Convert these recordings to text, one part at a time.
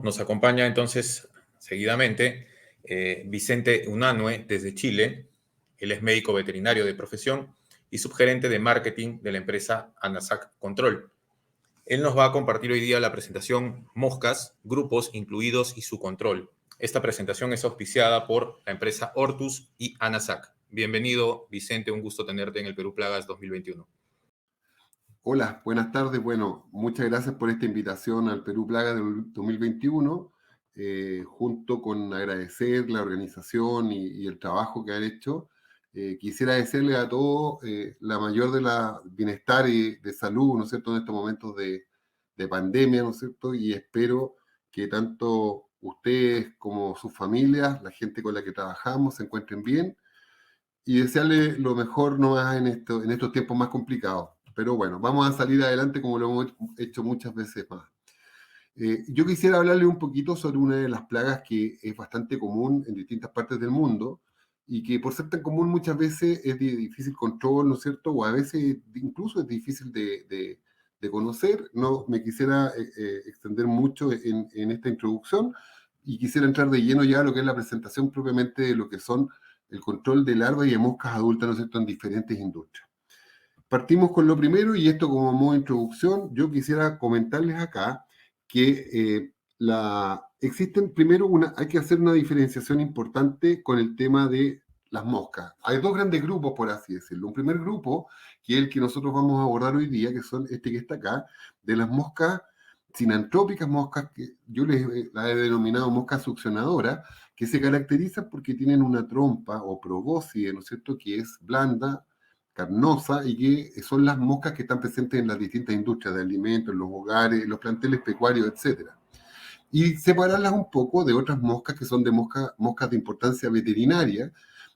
Nos acompaña entonces seguidamente Vicente Unanue desde Chile. Él es médico veterinario de profesión y subgerente de marketing de la empresa Anasac Control. Él nos va a compartir hoy día la presentación Moscas, grupos incluidos y su control. Esta presentación es auspiciada por la empresa Hortus y Anasac. Bienvenido, Vicente, un gusto tenerte en el Perú Plagas 2021. Hola, buenas tardes. Bueno, muchas gracias por esta invitación al Perú Plaga del 2021, junto con agradecer la organización y el trabajo que han hecho. Quisiera desearle a todos la mayor de la bienestar y de salud, ¿no es cierto?, en estos momentos de pandemia, ¿no es cierto? Y espero que tanto ustedes como sus familias, la gente con la que trabajamos, se encuentren bien y desearle lo mejor nomás en estos tiempos más complicados. Pero bueno, vamos a salir adelante como lo hemos hecho muchas veces más. Yo quisiera hablarle un poquito sobre una de las plagas que es bastante común en distintas partes del mundo y que por ser tan común muchas veces es de difícil control, ¿no es cierto? O a veces incluso es difícil de conocer. No me quisiera extender mucho en esta introducción y quisiera entrar de lleno ya a lo que es la presentación propiamente de lo que son el control de larvas y de moscas adultas, ¿no es cierto?, en diferentes industrias. Partimos con lo primero y esto como modo de introducción, yo quisiera comentarles acá que existen primero hay que hacer una diferenciación importante con el tema de las moscas. Hay dos grandes grupos, por así decirlo. Un primer grupo, que es el que nosotros vamos a abordar hoy día, que son este que está acá, de las moscas sinantrópicas, moscas que yo las he denominado moscas succionadoras, que se caracterizan porque tienen una trompa o probóscide, ¿no es cierto?, que es blanda, carnosa, y que son las moscas que están presentes en las distintas industrias de alimentos, en los hogares, en los planteles pecuarios, etcétera. Y separarlas un poco de otras moscas que son de moscas de importancia veterinaria,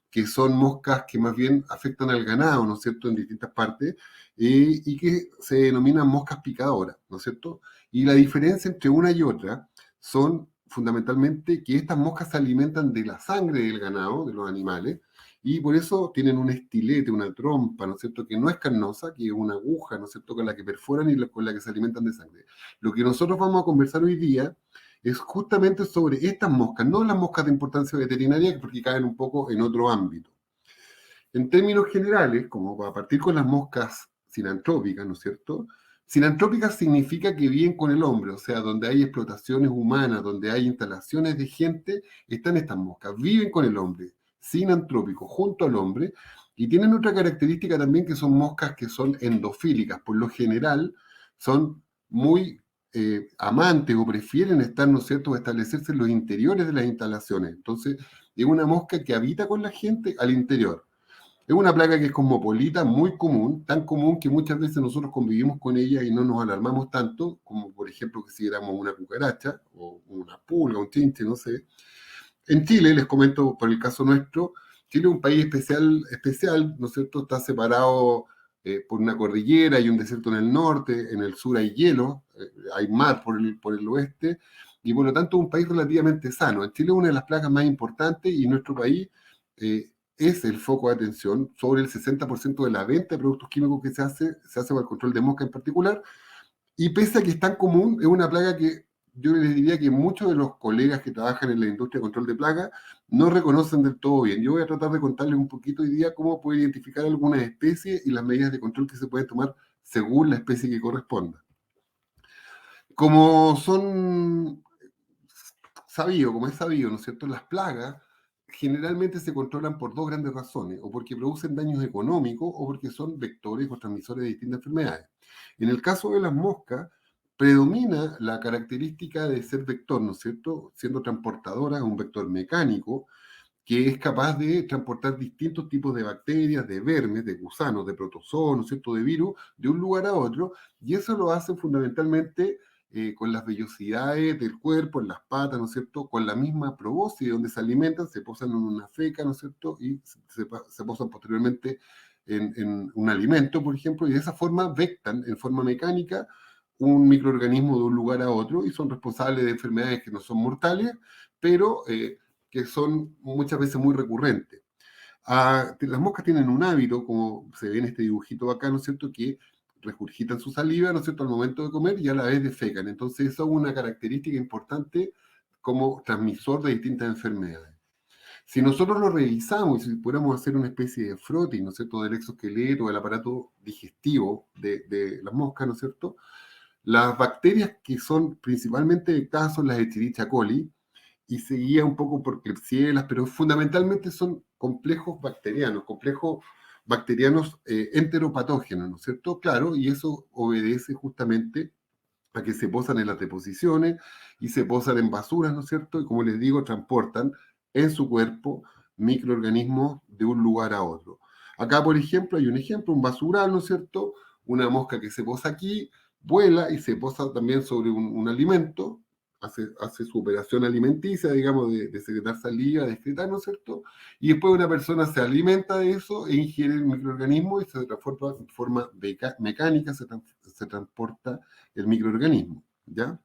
que son moscas que más bien afectan al ganado, ¿no es cierto?, en distintas partes, y que se denominan moscas picadoras, ¿no es cierto? Y la diferencia entre una y otra son fundamentalmente que estas moscas se alimentan de la sangre del ganado, de los animales, y por eso tienen un estilete, una trompa, ¿no es cierto?, que no es carnosa, que es una aguja, ¿no es cierto?, con la que perforan y con la que se alimentan de sangre. Lo que nosotros vamos a conversar hoy día es justamente sobre estas moscas, no las moscas de importancia veterinaria, porque caen un poco en otro ámbito. En términos generales, como para partir con las moscas sinantrópicas, ¿no es cierto? Sinantrópicas significa que viven con el hombre, o sea, donde hay explotaciones humanas, donde hay instalaciones de gente, están estas moscas, viven con el hombre, sinantrópicos, junto al hombre, y tienen otra característica también que son moscas que son endofílicas, por lo general son muy amantes o prefieren estar, ¿no es cierto?, o establecerse en los interiores de las instalaciones. Entonces, es una mosca que habita con la gente al interior. Es una plaga que es cosmopolita, muy común, tan común que muchas veces nosotros convivimos con ella y no nos alarmamos tanto, como por ejemplo que si éramos una cucaracha o una pulga, un chinche, no sé. En Chile, les comento por el caso nuestro, Chile es un país especial, ¿no es cierto? Está separado por una cordillera, hay un desierto en el norte, en el sur hay hielo, hay mar por el oeste, y por lo tanto es un país relativamente sano. En Chile es una de las plagas más importantes y nuestro país es el foco de atención. Sobre el 60% de la venta de productos químicos que se hace para el control de mosca en particular, y pese a que es tan común, es una plaga que yo les diría que muchos de los colegas que trabajan en la industria de control de plagas no reconocen del todo bien. Yo voy a tratar de contarles un poquito hoy día cómo puede identificar algunas especies y las medidas de control que se pueden tomar según la especie que corresponda. Como como es sabido, ¿no es cierto?, las plagas generalmente se controlan por dos grandes razones, o porque producen daños económicos o porque son vectores o transmisores de distintas enfermedades. En el caso de las moscas, predomina la característica de ser vector, ¿no es cierto?, siendo transportadora, un vector mecánico, que es capaz de transportar distintos tipos de bacterias, de vermes, de gusanos, de protozoos, ¿no es cierto?, de virus, de un lugar a otro, y eso lo hacen fundamentalmente con las vellosidades del cuerpo, en las patas, ¿no es cierto?, con la misma probóscide donde se alimentan, se posan en una feca, ¿no es cierto?, y se posan posteriormente en un alimento, por ejemplo, y de esa forma vectan en forma mecánica un microorganismo de un lugar a otro y son responsables de enfermedades que no son mortales, pero que son muchas veces muy recurrentes. Las moscas tienen un hábito, como se ve en este dibujito acá, ¿no es cierto?, que regurgitan su saliva, ¿no es cierto?, al momento de comer y a la vez defecan. Entonces, eso es una característica importante como transmisor de distintas enfermedades. Si nosotros lo revisamos y si pudiéramos hacer una especie de frotis, ¿no es cierto?, del exoesqueleto, del aparato digestivo de las moscas, ¿no es cierto?, las bacterias que son principalmente detectadas son las Escherichia coli, y se guía un poco por Klebsiella, pero fundamentalmente son complejos bacterianos enteropatógenos, ¿no es cierto? Claro, y eso obedece justamente a que se posan en las deposiciones y se posan en basuras, ¿no es cierto? Y como les digo, transportan en su cuerpo microorganismos de un lugar a otro. Acá, por ejemplo, hay un ejemplo, un basural, ¿no es cierto? Una mosca que se posa aquí, vuela y se posa también sobre un alimento, hace su operación alimenticia, digamos, de secretar saliva, de excretar, ¿no es cierto? Y después una persona se alimenta de eso e ingiere el microorganismo y se transforma en forma mecánica, se transporta el microorganismo, ¿ya?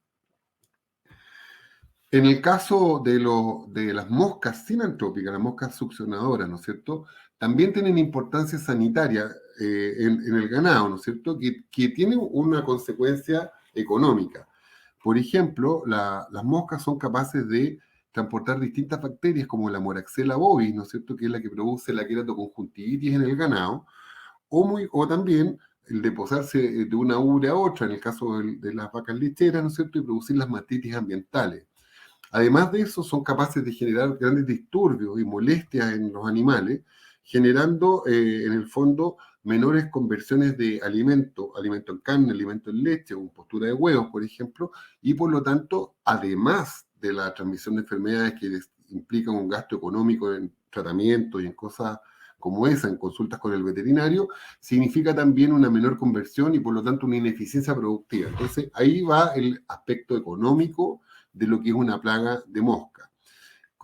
En el caso de las moscas sinantrópicas, las moscas succionadoras, ¿no es cierto?, también tienen importancia sanitaria en el ganado, ¿no es cierto?, que tiene una consecuencia económica. Por ejemplo, las moscas son capaces de transportar distintas bacterias como la Moraxella bovis, ¿no es cierto?, que es la que produce la queratoconjuntivitis en el ganado, o también el de posarse de una ubre a otra, en el caso de las vacas lecheras, ¿no es cierto?, y producir las mastitis ambientales. Además de eso, son capaces de generar grandes disturbios y molestias en los animales, generando en el fondo menores conversiones de alimento en carne, alimento en leche o en postura de huevos, por ejemplo, y por lo tanto, además de la transmisión de enfermedades que implican un gasto económico en tratamiento y en cosas como esa, en consultas con el veterinario, significa también una menor conversión y por lo tanto una ineficiencia productiva. Entonces, ahí va el aspecto económico de lo que es una plaga de mosca.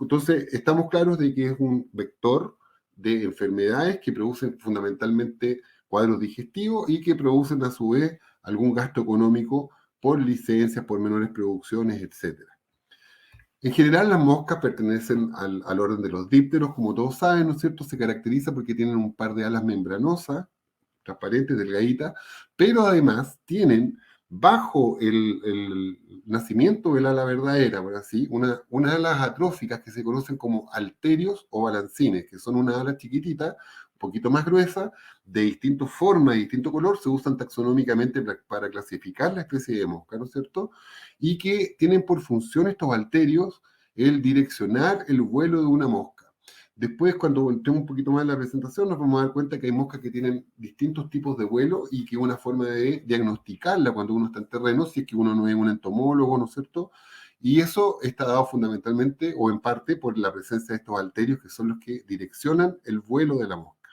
Entonces, estamos claros de que es un vector de enfermedades que producen fundamentalmente cuadros digestivos y que producen a su vez algún gasto económico por licencias, por menores producciones, etc. En general, las moscas pertenecen al orden de los dípteros, como todos saben, ¿no es cierto? Se caracteriza porque tienen un par de alas membranosas, transparentes, delgaditas, pero además tienen bajo el nacimiento del ala verdadera, por así, unas alas atróficas que se conocen como alterios o balancines, que son unas alas chiquititas, un poquito más gruesas, de distintas formas y distinto color, se usan taxonómicamente para clasificar la especie de mosca, ¿no es cierto? Y que tienen por función estos alterios el direccionar el vuelo de una mosca. Después, cuando entremos un poquito más en la presentación, nos vamos a dar cuenta que hay moscas que tienen distintos tipos de vuelo y que una forma de diagnosticarla cuando uno está en terreno, si es que uno no es un entomólogo, ¿no es cierto? Y eso está dado fundamentalmente o en parte por la presencia de estos alterios que son los que direccionan el vuelo de la mosca.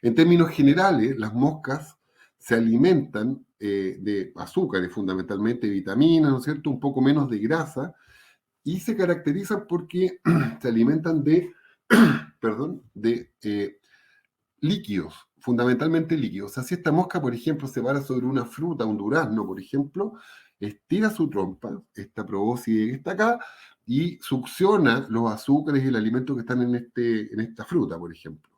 En términos generales, las moscas se alimentan de azúcares, fundamentalmente vitaminas, ¿no es cierto? Un poco menos de grasa, y se caracterizan porque se alimentan de líquidos, fundamentalmente líquidos. O sea, si esta mosca, por ejemplo, se para sobre una fruta, un durazno, por ejemplo, estira su trompa, esta probóscide que está acá, y succiona los azúcares y el alimento que están en esta fruta, por ejemplo.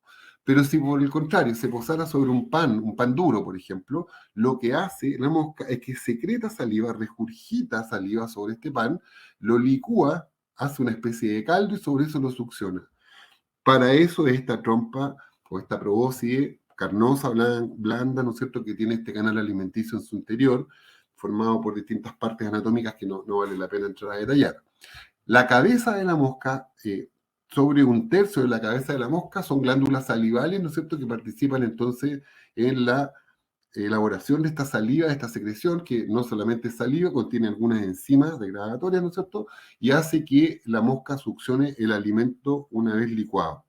Pero si por el contrario se posara sobre un pan duro, por ejemplo, lo que hace la mosca es que secreta saliva, regurgita saliva sobre este pan, lo licúa, hace una especie de caldo y sobre eso lo succiona. Para eso es esta trompa o esta probóscide carnosa, blanda, ¿no es cierto?, que tiene este canal alimenticio en su interior, formado por distintas partes anatómicas que no vale la pena entrar a detallar. La cabeza de la mosca, sobre un tercio de la cabeza de la mosca, son glándulas salivales, ¿no es cierto?, que participan entonces en la elaboración de esta saliva, de esta secreción, que no solamente es saliva, contiene algunas enzimas degradatorias, ¿no es cierto?, y hace que la mosca succione el alimento una vez licuado.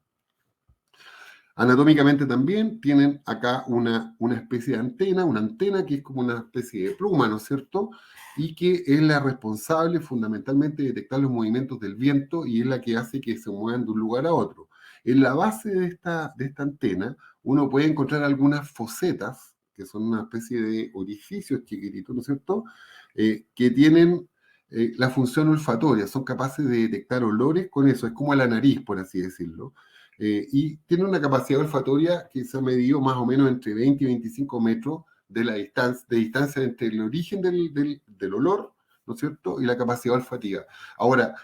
Anatómicamente también tienen acá una especie de antena, una antena que es como una especie de pluma, ¿no es cierto?, y que es la responsable fundamentalmente de detectar los movimientos del viento y es la que hace que se muevan de un lugar a otro. En la base de esta antena uno puede encontrar algunas fosetas, que son una especie de orificios chiquititos, ¿no es cierto?, que tienen la función olfatoria, son capaces de detectar olores con eso, es como la nariz, por así decirlo. Y tiene una capacidad olfatoria que se ha medido más o menos entre 20 y 25 metros de distancia entre el origen del olor, ¿no es cierto?, y la capacidad olfativa. Ahora,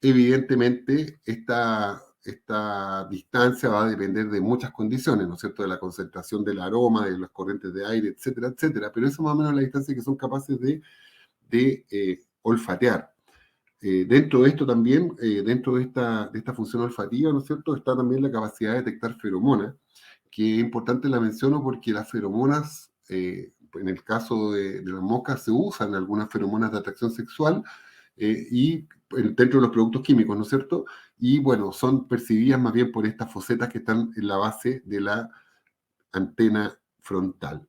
evidentemente, esta distancia va a depender de muchas condiciones, ¿no es cierto?, de la concentración del aroma, de las corrientes de aire, etcétera, etcétera, pero eso es más o menos la distancia que son capaces de olfatear. Dentro de esto también, dentro de esta función olfativa, ¿no es cierto?, está también la capacidad de detectar feromonas, que es importante la menciono porque las feromonas, en el caso de las moscas, se usan algunas feromonas de atracción sexual y dentro de los productos químicos, ¿no es cierto? Y bueno, son percibidas más bien por estas fosetas que están en la base de la antena frontal.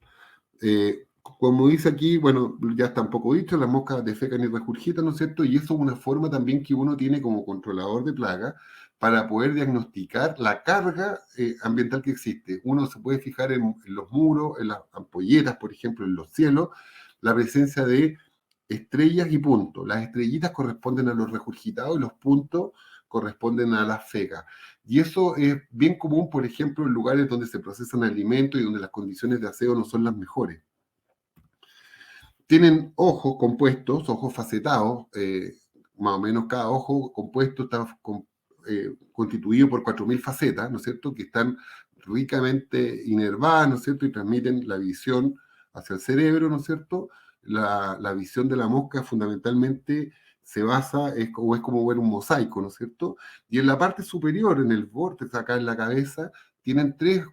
Como dice aquí, bueno, ya está un poco dicho, las moscas defecan y regurgitan, ¿no es cierto? Y eso es una forma también que uno tiene como controlador de plaga para poder diagnosticar la carga ambiental que existe. Uno se puede fijar en los muros, en las ampolletas, por ejemplo, en los cielos, la presencia de estrellas y puntos. Las estrellitas corresponden a los regurgitados y los puntos corresponden a las fecas. Y eso es bien común, por ejemplo, en lugares donde se procesan alimentos y donde las condiciones de aseo no son las mejores. Tienen ojos compuestos, ojos facetados, más o menos cada ojo compuesto está constituido por 4.000 facetas, ¿no es cierto?, que están ricamente inervadas, ¿no es cierto?, y transmiten la visión hacia el cerebro, ¿no es cierto? La visión de la mosca fundamentalmente se basa, es como ver un mosaico, ¿no es cierto? Y en la parte superior, en el vórtex, acá en la cabeza, tienen tres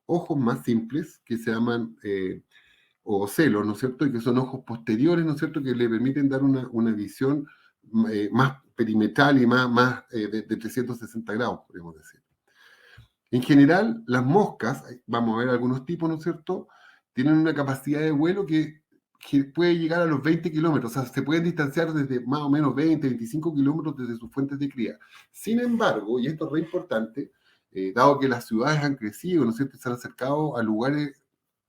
ojos más simples que se llaman o celos, ¿no es cierto? Y que son ojos posteriores, ¿no es cierto? Que le permiten dar una visión más perimetral y más de 360 grados, podríamos decir. En general, las moscas, vamos a ver algunos tipos, ¿no es cierto?, tienen una capacidad de vuelo que puede llegar a los 20 kilómetros, o sea, se pueden distanciar desde más o menos 20, 25 kilómetros desde sus fuentes de cría. Sin embargo, y esto es re importante, dado que las ciudades han crecido, ¿no es cierto?, se han acercado a lugares,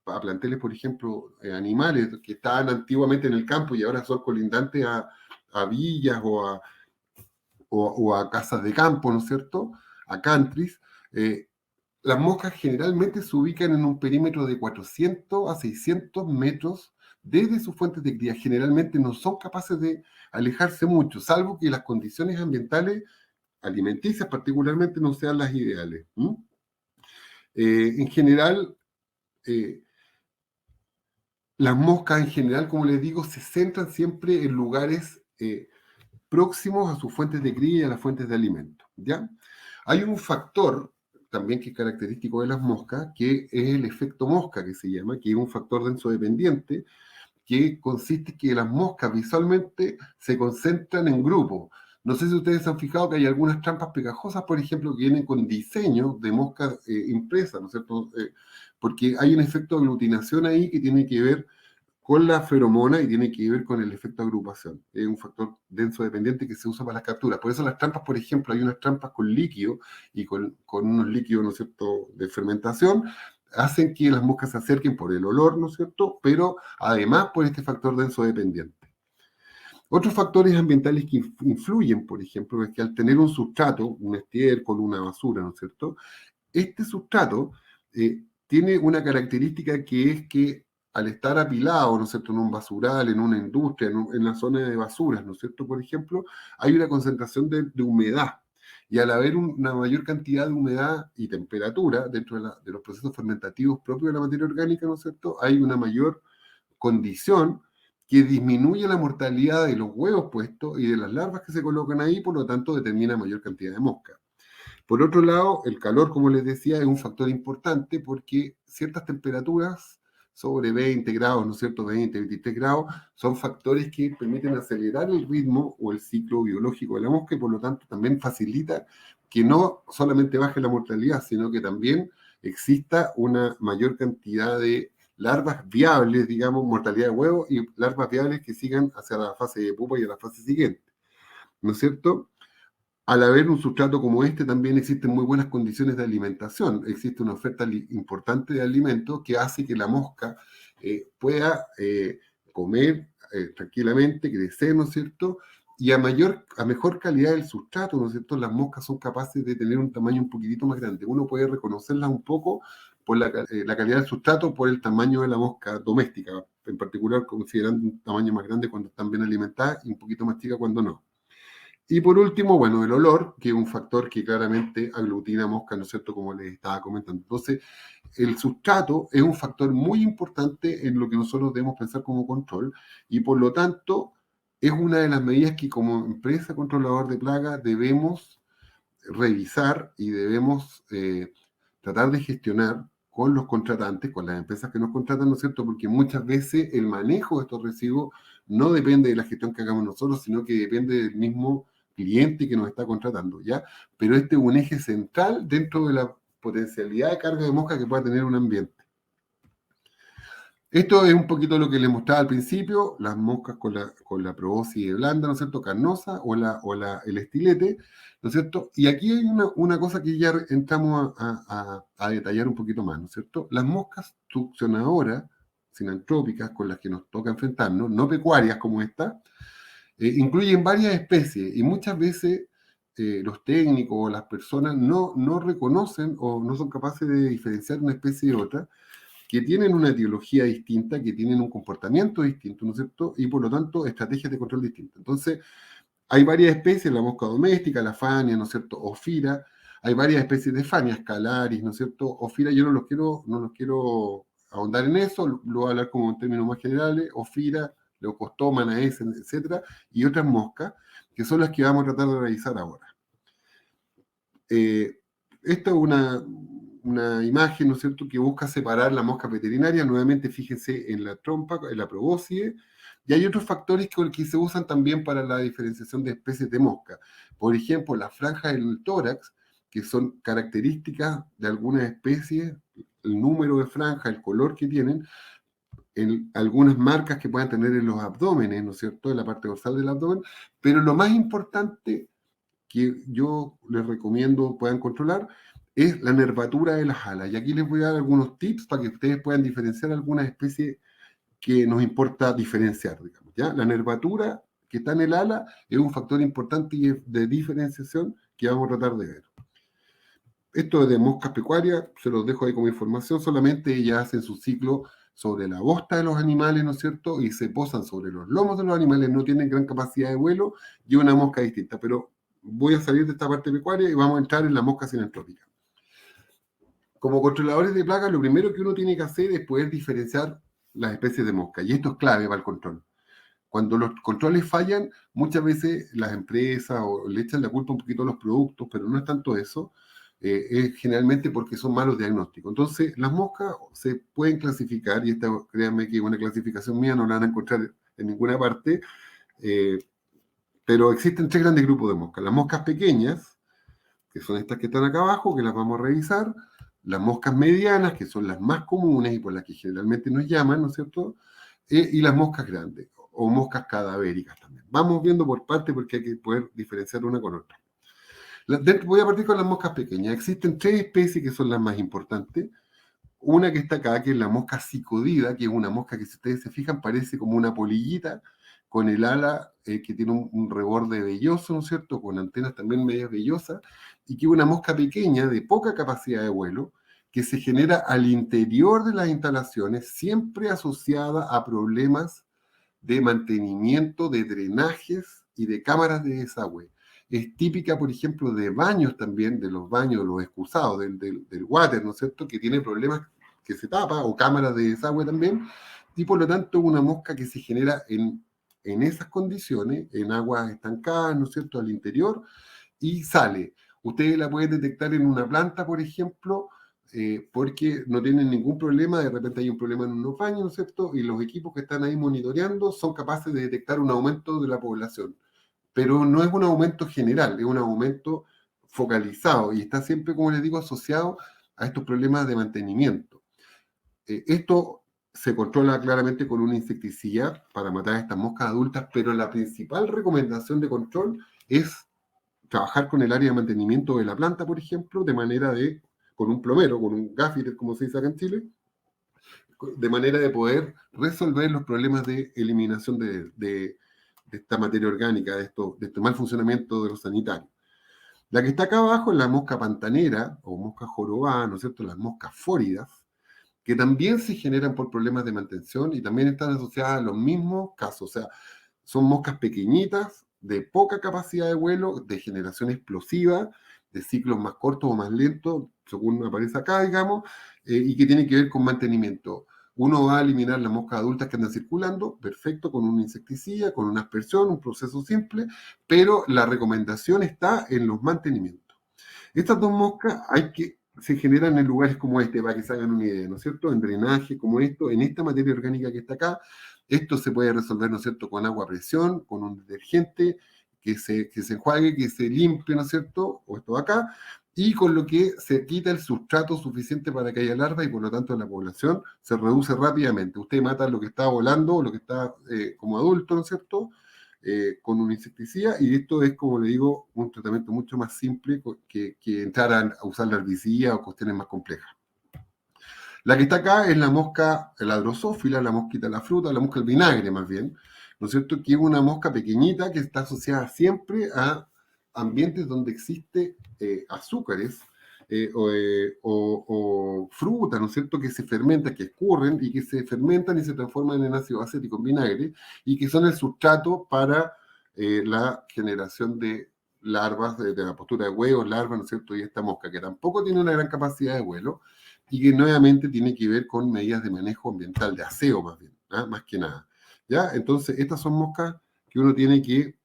a planteles, por ejemplo, animales que estaban antiguamente en el campo y ahora son colindantes a villas o a casas de campo, ¿no es cierto?, a countries. Las moscas generalmente se ubican en un perímetro de 400 a 600 metros desde sus fuentes de cría. Generalmente no son capaces de alejarse mucho, salvo que las condiciones ambientales alimenticias particularmente no sean las ideales. En general, las moscas en general, como les digo, se centran siempre en lugares próximos a sus fuentes de cría y a las fuentes de alimento, ¿ya? Hay un factor también que es característico de las moscas, que es el efecto mosca, que se llama, que es un factor densodependiente, que consiste en que las moscas visualmente se concentran en grupos. No sé si ustedes se han fijado que hay algunas trampas pegajosas, por ejemplo, que vienen con diseño de moscas impresas, ¿no es cierto? Porque hay un efecto de aglutinación ahí que tiene que ver con la feromona y tiene que ver con el efecto agrupación. Es un factor denso dependiente que se usa para las capturas. Por eso las trampas, por ejemplo, hay unas trampas con líquido y con unos líquidos, ¿no es cierto?, de fermentación, hacen que las moscas se acerquen por el olor, ¿no es cierto?, pero además por este factor denso dependiente. Otros factores ambientales que influyen, por ejemplo, es que al tener un sustrato, un estiércol, una basura, ¿no es cierto?, este sustrato tiene una característica que es que al estar apilado, ¿no es cierto?, en un basural, en una industria, en la zona de basuras, ¿no es cierto?, por ejemplo, hay una concentración de humedad. Y al haber una mayor cantidad de humedad y temperatura dentro de los procesos fermentativos propios de la materia orgánica, ¿no es cierto?, hay una mayor condición que disminuye la mortalidad de los huevos puestos y de las larvas que se colocan ahí, por lo tanto determina mayor cantidad de moscas. Por otro lado, el calor, como les decía, es un factor importante porque ciertas temperaturas sobre 20 grados, ¿no es cierto?, 20, 23 grados, son factores que permiten acelerar el ritmo o el ciclo biológico de la mosca y por lo tanto también facilita que no solamente baje la mortalidad, sino que también exista una mayor cantidad de larvas viables, digamos, mortalidad de huevos y larvas viables que sigan hacia la fase de pupa y a la fase siguiente, ¿no es cierto? Al haber un sustrato como este, también existen muy buenas condiciones de alimentación. Existe una oferta importante de alimentos que hace que la mosca pueda comer tranquilamente, crecer, ¿no es cierto? y a mejor calidad del sustrato, ¿no es cierto? Las moscas son capaces de tener un tamaño un poquitito más grande. Uno puede reconocerlas un poco por la calidad del sustrato, por el tamaño de la mosca doméstica, en particular considerando un tamaño más grande cuando están bien alimentadas y un poquito más chica cuando no. Y por último, bueno, el olor, que es un factor que claramente aglutina moscas, ¿no es cierto? Como les estaba comentando. Entonces, el sustrato es un factor muy importante en lo que nosotros debemos pensar como control y por lo tanto es una de las medidas que como empresa controlador de plagas debemos revisar y debemos tratar de gestionar con los contratantes, con las empresas que nos contratan, ¿no es cierto? Porque muchas veces el manejo de estos residuos no depende de la gestión que hagamos nosotros, sino que depende del mismo cliente que nos está contratando, ¿ya? Pero este es un eje central dentro de la potencialidad de carga de mosca que pueda tener un ambiente. Esto es un poquito lo que les mostraba al principio, las moscas con la proboscis blanda, ¿no es cierto?, carnosa, el estilete, ¿no es cierto? Y aquí hay una cosa que ya entramos a detallar un poquito más, ¿no es cierto? Las moscas succionadoras, sinantrópicas, con las que nos toca enfrentarnos, no pecuarias como esta, incluyen varias especies y muchas veces los técnicos o las personas no reconocen o no son capaces de diferenciar una especie de otra, que tienen una etiología distinta, que tienen un comportamiento distinto, ¿no es cierto? Y por lo tanto, estrategias de control distintas. Entonces, hay varias especies, la mosca doméstica, la fania, ¿no es cierto? Ofira, hay varias especies de fanias, calaris, ¿no es cierto? Ofira, yo no los quiero ahondar en eso, lo voy a hablar como en términos más generales, Ofira, Leucostoma, etcétera, y otras moscas, que son las que vamos a tratar de revisar ahora. Esta es una imagen, ¿no es cierto?, que busca separar la mosca veterinaria. Nuevamente, fíjense en la trompa, en la probóscide, y hay otros factores que se usan también para la diferenciación de especies de mosca. Por ejemplo, las franjas del tórax, que son características de algunas especies, el número de franjas, el color que tienen, en algunas marcas que puedan tener en los abdómenes, ¿no es cierto?, en la parte dorsal del abdomen, pero lo más importante que yo les recomiendo puedan controlar es la nervatura de las alas. Y aquí les voy a dar algunos tips para que ustedes puedan diferenciar algunas especies que nos importa diferenciar, digamos, ¿ya? La nervatura que está en el ala es un factor importante y de diferenciación que vamos a tratar de ver. Esto es de moscas pecuarias, se los dejo ahí como información, solamente ellas hacen su ciclo sobre la bosta de los animales, ¿no es cierto? Y se posan sobre los lomos de los animales, no tienen gran capacidad de vuelo y una mosca distinta, pero voy a salir de esta parte pecuaria y vamos a entrar en la mosca sinantrópica. Como controladores de plagas, lo primero que uno tiene que hacer es poder diferenciar las especies de mosca, y esto es clave para el control. Cuando los controles fallan, muchas veces las empresas le echan la culpa un poquito a los productos, pero no es tanto eso, es generalmente porque son malos diagnósticos. Entonces, las moscas se pueden clasificar, y esta, créanme que una clasificación mía no la van a encontrar en ninguna parte, pero existen tres grandes grupos de moscas. Las moscas pequeñas, que son estas que están acá abajo, que las vamos a revisar, las moscas medianas, que son las más comunes y por las que generalmente nos llaman, ¿no es cierto?, y las moscas grandes, o moscas cadavéricas también. Vamos viendo por parte porque hay que poder diferenciar una con otra. Voy a partir con las moscas pequeñas. Existen tres especies que son las más importantes. Una que está acá, que es la mosca psicodida, que es una mosca que, si ustedes se fijan, parece como una polillita con el ala que tiene un reborde velloso, ¿no es cierto?, con antenas también medias vellosas, y que es una mosca pequeña de poca capacidad de vuelo, que se genera al interior de las instalaciones, siempre asociada a problemas de mantenimiento, de drenajes y de cámaras de desagüe. Es típica, por ejemplo, de baños también, de los baños, los excusados, del water, ¿no es cierto?, que tiene problemas que se tapa, o cámaras de desagüe también, y por lo tanto una mosca que se genera en esas condiciones, en aguas estancadas, ¿no es cierto?, al interior, y sale. Ustedes la pueden detectar en una planta, por ejemplo, porque no tienen ningún problema, de repente hay un problema en unos baños, ¿no es cierto?, y los equipos que están ahí monitoreando son capaces de detectar un aumento de la población. Pero no es un aumento general, es un aumento focalizado y está siempre, como les digo, asociado a estos problemas de mantenimiento. Esto se controla claramente con una insecticida para matar a estas moscas adultas, pero la principal recomendación de control es trabajar con el área de mantenimiento de la planta, por ejemplo, de manera de, con un plomero, con un gaffiter, como se dice acá en Chile, de manera de poder resolver los problemas de eliminación de de esta materia orgánica, de este mal funcionamiento de los sanitarios. La que está acá abajo es la mosca pantanera o mosca jorobada, ¿no es cierto? Las moscas fóridas, que también se generan por problemas de mantención y también están asociadas a los mismos casos. O sea, son moscas pequeñitas, de poca capacidad de vuelo, de generación explosiva, de ciclos más cortos o más lentos, según aparece acá, digamos, y que tienen que ver con mantenimiento. Uno va a eliminar las moscas adultas que andan circulando, perfecto, con un insecticida, con una aspersión, un proceso simple, pero la recomendación está en los mantenimientos. Estas dos moscas se generan en lugares como este, para que se hagan una idea, ¿no es cierto? En drenaje como esto, en esta materia orgánica que está acá. Esto se puede resolver, ¿no es cierto?, con agua a presión, con un detergente que se enjuague, que se limpie, ¿no es cierto?, o esto de acá, y con lo que se quita el sustrato suficiente para que haya larvas y por lo tanto la población se reduce rápidamente. Usted mata lo que está volando, lo que está como adulto, ¿no es cierto?, con un insecticida, y esto es, como le digo, un tratamiento mucho más simple que entrar a usar la herbicida o cuestiones más complejas. La que está acá es la mosca, la drosófila, la mosquita de la fruta, la mosca del vinagre más bien, ¿no es cierto? Que es una mosca pequeñita que está asociada siempre a ambientes donde existe azúcares o fruta, ¿no es cierto? Que se fermentan, que escurren y que se fermentan y se transforman en ácido acético en vinagre y que son el sustrato para la generación de larvas, de la postura de huevos, larvas, ¿no es cierto? Y esta mosca que tampoco tiene una gran capacidad de vuelo, y que nuevamente tiene que ver con medidas de manejo ambiental, de aseo más bien, ¿ah? Más que nada. ¿Ya? Entonces, estas son moscas que uno tiene que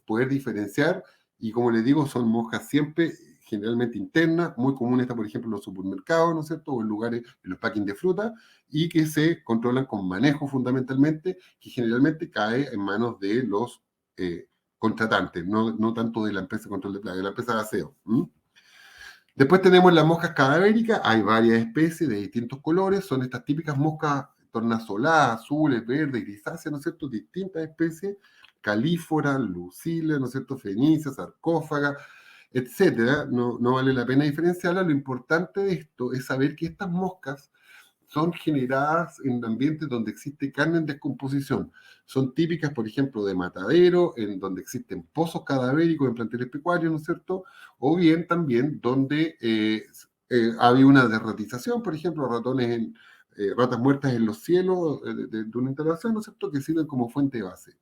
poder diferenciar y como les digo, son moscas siempre generalmente internas, muy comunes está, por ejemplo, en los supermercados, ¿no es cierto?, o en lugares, en los packing de fruta, y que se controlan con manejo fundamentalmente, que generalmente cae en manos de los contratantes, no tanto de la empresa de control de plagas, de la empresa de aseo. Después tenemos las moscas cadavéricas, hay varias especies de distintos colores, son estas típicas moscas tornasoladas, azules, verdes, grisáceas, ¿no es cierto? Distintas especies, calífora, lucila, ¿no es cierto? Fenicia, sarcófaga, etcétera. No vale la pena diferenciarlas. Lo importante de esto es saber que estas moscas son generadas en ambientes donde existe carne en descomposición. Son típicas, por ejemplo, de matadero, en donde existen pozos cadavéricos en planteles pecuarios, ¿no es cierto? O bien también donde había una derratización, por ejemplo, ratas muertas en los cielos de una instalación, ¿no es cierto?, que sirven como fuente base.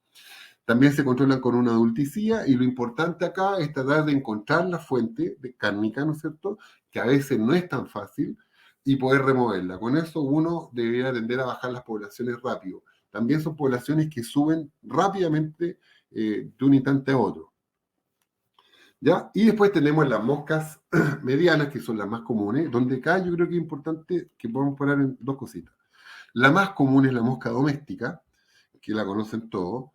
También se controlan con una adulticida y lo importante acá es tratar de encontrar la fuente de cárnica, ¿no es cierto?, que a veces no es tan fácil, y poder removerla. Con eso uno debería tender a bajar las poblaciones rápido. También son poblaciones que suben rápidamente de un instante a otro. ¿Ya? Y después tenemos las moscas medianas, que son las más comunes, donde acá yo creo que es importante que podamos parar en dos cositas. La más común es la mosca doméstica, que la conocen todos,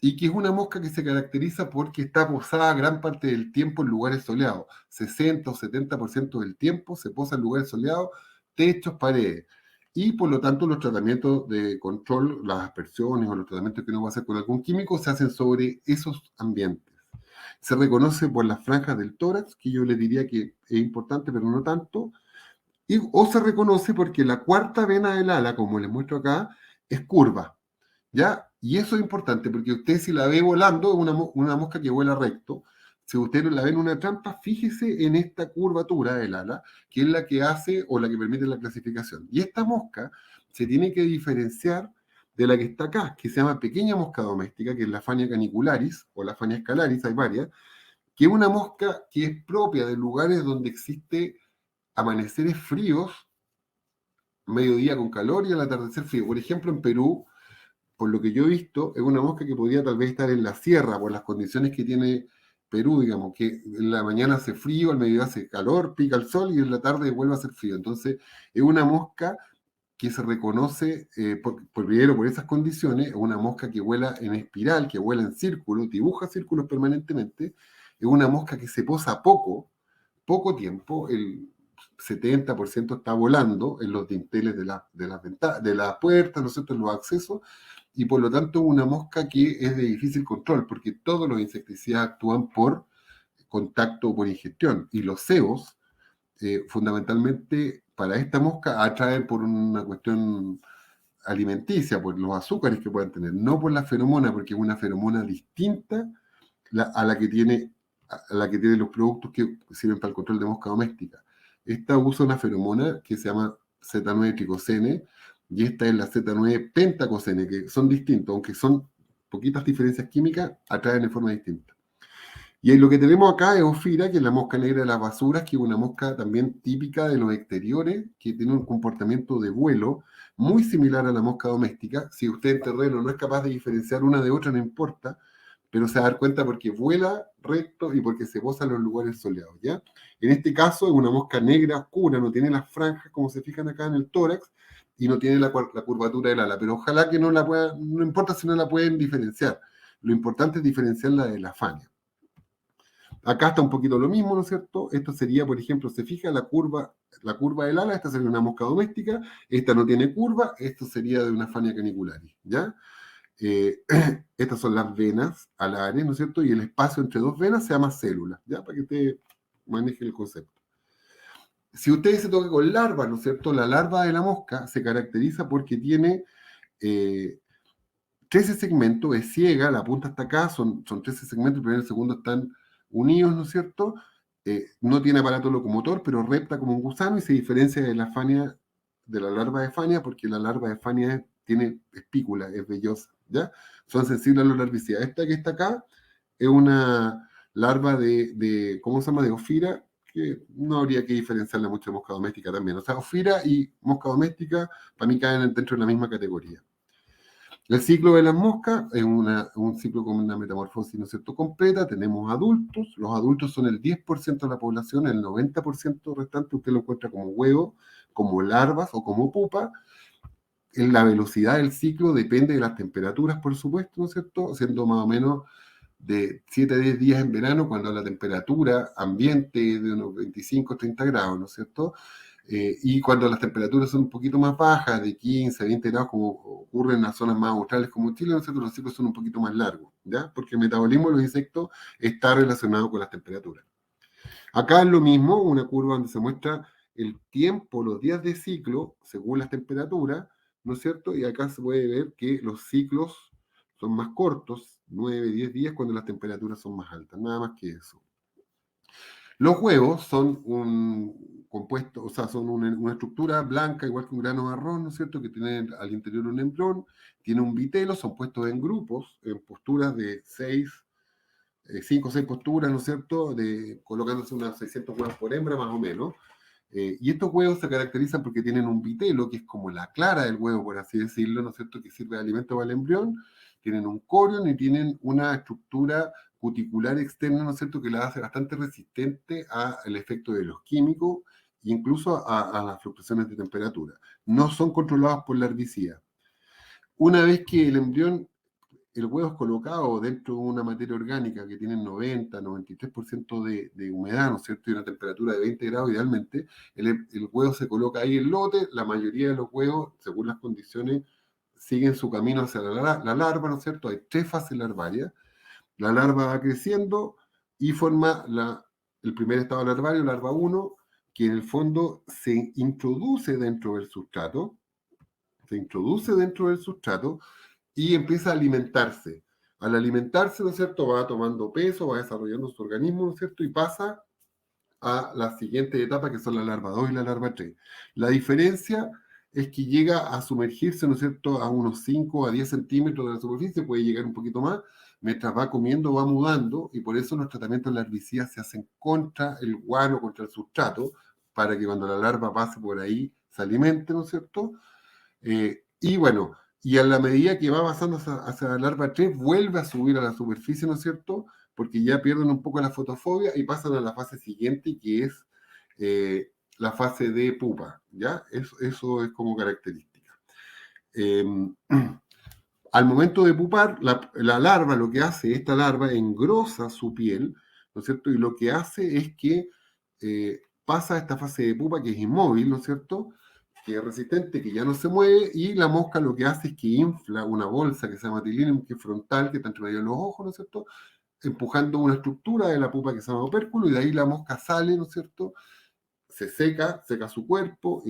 y que es una mosca que se caracteriza porque está posada gran parte del tiempo en lugares soleados. 60 o 70% del tiempo se posa en lugares soleados, techos, paredes. Y por lo tanto los tratamientos de control, las aspersiones o los tratamientos que uno va a hacer con algún químico se hacen sobre esos ambientes. Se reconoce por las franjas del tórax, que yo le diría que es importante, pero no tanto, o se reconoce porque la cuarta vena del ala, como les muestro acá, es curva. ¿Ya? Y eso es importante, porque usted si la ve volando, es una mosca que vuela recto. Si usted la ve en una trampa, fíjese en esta curvatura del ala, que es la que hace o la que permite la clasificación. Y esta mosca se tiene que diferenciar de la que está acá, que se llama pequeña mosca doméstica, que es la Fania canicularis o la Fania scalaris, hay varias, que es una mosca que es propia de lugares donde existe amaneceres fríos, mediodía con calor y al atardecer frío. Por ejemplo, en Perú, por lo que yo he visto, es una mosca que podría tal vez estar en la sierra por las condiciones que tiene Perú, digamos, que en la mañana hace frío, al mediodía hace calor, pica el sol y en la tarde vuelve a hacer frío. Entonces, es una mosca que se reconoce, primero por esas condiciones, es una mosca que vuela en espiral, que vuela en círculos, dibuja círculos permanentemente, es una mosca que se posa poco tiempo, el 70% está volando en los dinteles de las puertas, ¿no es cierto?, en los accesos, y por lo tanto una mosca que es de difícil control, porque todos los insecticidas actúan por contacto o por ingestión, y los cebos, fundamentalmente para esta mosca, atraen por una cuestión alimenticia, por los azúcares que puedan tener, no por la feromona, porque es una feromona distinta a la que tiene los productos que sirven para el control de mosca doméstica. Esta usa una feromona que se llama Z9-tricosene y esta es la Z9-pentacosene, que son distintos, aunque son poquitas diferencias químicas, atraen de forma distinta. Y lo que tenemos acá es Ofira, que es la mosca negra de las basuras, que es una mosca también típica de los exteriores, que tiene un comportamiento de vuelo muy similar a la mosca doméstica. Si usted en terreno no es capaz de diferenciar una de otra, no importa, pero se va a dar cuenta porque vuela recto y porque se posa en los lugares soleados, ¿ya? En este caso es una mosca negra oscura, no tiene las franjas como se fijan acá en el tórax y no tiene la curvatura del ala, pero ojalá que no la puedan, no importa si no la pueden diferenciar, lo importante es diferenciarla de la Fania. Acá está un poquito lo mismo, ¿no es cierto? Esto sería, por ejemplo, se fija la curva del ala, esta sería una mosca doméstica, esta no tiene curva, esto sería de una Fania canicularis, ¿ya? Estas son las venas alares, ¿no es cierto? Y el espacio entre dos venas se llama célula, ¿ya? Para que usted maneje el concepto. Si usted se toca con larva, ¿no es cierto? La larva de la mosca se caracteriza porque tiene 13 segmentos, es ciega, la punta está acá, son 13 segmentos, el primero y el segundo están unidos, ¿no es cierto? No tiene aparato locomotor, pero repta como un gusano y se diferencia de la Fania, de la larva de Fania, porque la larva de Fania tiene espícula, es vellosa, ¿ya? Son sensibles a los larvicidas. Esta que está acá es una larva ¿cómo se llama? De Ofira, que no habría que diferenciarla mucho de mosca doméstica también. O sea, Ofira y mosca doméstica para mí caen dentro de la misma categoría. El ciclo de las moscas es un ciclo con una metamorfosis, ¿no es cierto?, completa. Tenemos adultos. Los adultos son el 10% de la población, el 90% restante usted lo encuentra como huevo, como larvas o como pupa. La velocidad del ciclo depende de las temperaturas, por supuesto, ¿no es cierto?, siendo más o menos de 7 a 10 días en verano, cuando la temperatura ambiente es de unos 25 30 grados, ¿no es cierto? Y cuando las temperaturas son un poquito más bajas, de 15 a 20 grados, como ocurre en las zonas más australes como Chile, ¿no es cierto? Los ciclos son un poquito más largos, ¿ya? Porque el metabolismo de los insectos está relacionado con las temperaturas. Acá es lo mismo, una curva donde se muestra el tiempo, los días de ciclo, según las temperaturas, ¿no es cierto? Y acá se puede ver que los ciclos son más cortos, 9, 10 días, cuando las temperaturas son más altas, nada más que eso. Los huevos son un compuesto, o sea, son una estructura blanca, igual que un grano marrón, ¿no es cierto?, que tiene al interior un embrión, tiene un vitelo, son puestos en grupos, en posturas de 5 o 6 posturas, ¿no es cierto?, colocándose unas 600 huevos por hembra, más o menos. Y estos huevos se caracterizan porque tienen un vitelo, que es como la clara del huevo, por así decirlo, ¿no es cierto?, que sirve de alimento para el embrión. Tienen un corion y tienen una estructura cuticular externa, ¿no es cierto?, que la hace bastante resistente al efecto de los químicos, incluso a las fluctuaciones de temperatura. No son controlados por la herbicida. Una vez que el huevo es colocado dentro de una materia orgánica que tiene 90, 93% de humedad, ¿no es cierto?, y una temperatura de 20 grados idealmente, el huevo se coloca ahí en lote. La mayoría de los huevos, según las condiciones, siguen su camino hacia la larva, ¿no es cierto? Hay 3 fases larvarias. La larva va creciendo y forma el primer estado larvario, larva 1, que en el fondo se introduce dentro del sustrato, y empieza a alimentarse. Al alimentarse, ¿no es cierto?, va tomando peso, va desarrollando su organismo, ¿no es cierto?, y pasa a la siguiente etapa, que son la larva 2 y la larva 3. La diferencia es que llega a sumergirse, ¿no es cierto?, a unos 5 a 10 centímetros de la superficie, puede llegar un poquito más, mientras va comiendo, va mudando, y por eso los tratamientos de herbicidas se hacen contra el guano, contra el sustrato, para que cuando la larva pase por ahí se alimente, ¿no es cierto? Y bueno, y a la medida que va avanzando hacia la larva 3, vuelve a subir a la superficie, ¿no es cierto?, porque ya pierden un poco la fotofobia y pasan a la fase siguiente, que es la fase de pupa, ¿ya? Eso es como característica. Al momento de pupar, la larva, lo que hace, esta larva engrosa su piel, ¿no es cierto?, y lo que hace es que pasa a esta fase de pupa, que es inmóvil, ¿no es cierto?, que es resistente, que ya no se mueve, y la mosca lo que hace es que infla una bolsa que se llama tilinum, que es frontal, que está entre medio de los ojos, ¿no es cierto?, empujando una estructura de la pupa que se llama opérculo, y de ahí la mosca sale, ¿no es cierto?, se seca su cuerpo,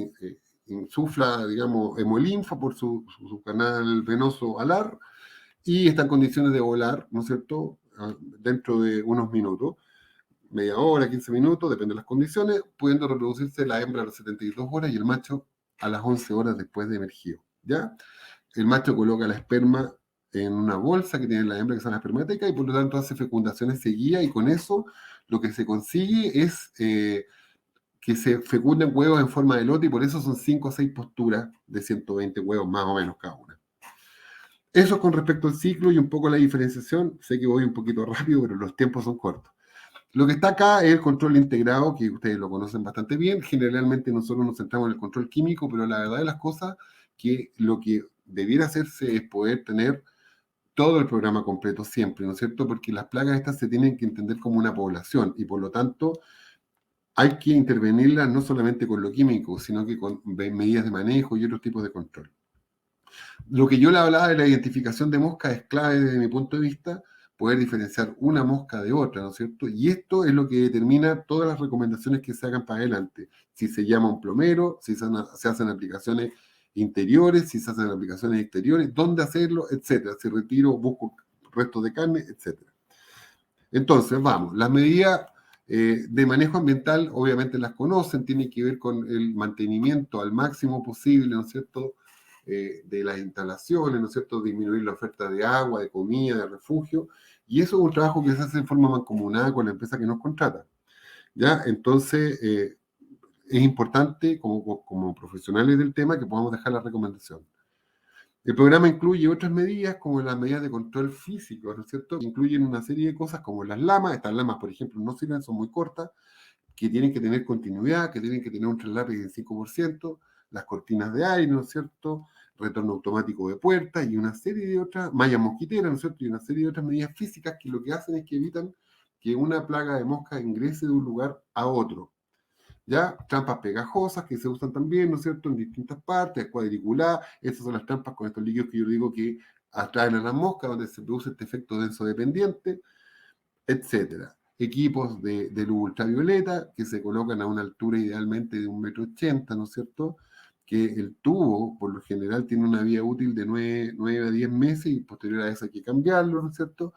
insufla, digamos, hemolinfa por su canal venoso alar y está en condiciones de volar, ¿no es cierto?, dentro de unos minutos, media hora, 15 minutos, depende de las condiciones, pudiendo reproducirse la hembra a las 72 horas y el macho a las 11 horas después de emergido, ¿ya? El macho coloca la esperma en una bolsa que tiene la hembra, que son las espermatecas, y por lo tanto hace fecundaciones seguidas, y con eso lo que se consigue es que se fecunden huevos en forma de lote, y por eso son 5 o 6 posturas de 120 huevos más o menos cada una. Eso con respecto al ciclo y un poco la diferenciación. Sé que voy un poquito rápido, pero los tiempos son cortos. Lo que está acá es el control integrado, que ustedes lo conocen bastante bien. Generalmente nosotros nos centramos en el control químico, pero la verdad de las cosas que lo que debiera hacerse es poder tener todo el programa completo siempre, ¿no es cierto? Porque las plagas estas se tienen que entender como una población y por lo tanto hay que intervenirlas no solamente con lo químico, sino que con medidas de manejo y otros tipos de control. Lo que yo le hablaba de la identificación de moscas es clave desde mi punto de vista, poder diferenciar una mosca de otra, ¿no es cierto? Y esto es lo que determina todas las recomendaciones que se hagan para adelante. Si se llama un plomero, si se hacen aplicaciones interiores, si se hacen aplicaciones exteriores, dónde hacerlo, etcétera. Si retiro, busco restos de carne, etcétera. Entonces, vamos, las medidas de manejo ambiental obviamente las conocen, tienen que ver con el mantenimiento al máximo posible, ¿no es cierto?, de las instalaciones, ¿no es cierto?, disminuir la oferta de agua, de comida, de refugio, y eso es un trabajo que se hace en forma mancomunada con la empresa que nos contrata, ¿ya? Entonces, es importante como profesionales del tema que podamos dejar la recomendación. El programa incluye otras medidas, como las medidas de control físico, ¿no es cierto? Incluyen una serie de cosas como las lamas. Estas lamas, por ejemplo, no sirven, son muy cortas, que tienen que tener continuidad, que tienen que tener un traslape del 5%, las cortinas de aire, ¿no es cierto?, retorno automático de puertas y una serie de otras, mallas mosquiteras, ¿no es cierto?, y una serie de otras medidas físicas que lo que hacen es que evitan que una plaga de moscas ingrese de un lugar a otro. ¿Ya? Trampas pegajosas que se usan también, ¿no es cierto?, en distintas partes, cuadriculadas. Esas son las trampas con estos líquidos que yo digo que atraen a las moscas, donde se produce este efecto denso dependiente, etcétera. Equipos de luz ultravioleta que se colocan a una altura idealmente de 1,80 m, ¿no es cierto? Que el tubo, por lo general, tiene una vida útil de 9 a 10 meses y posterior a eso hay que cambiarlo, ¿no es cierto?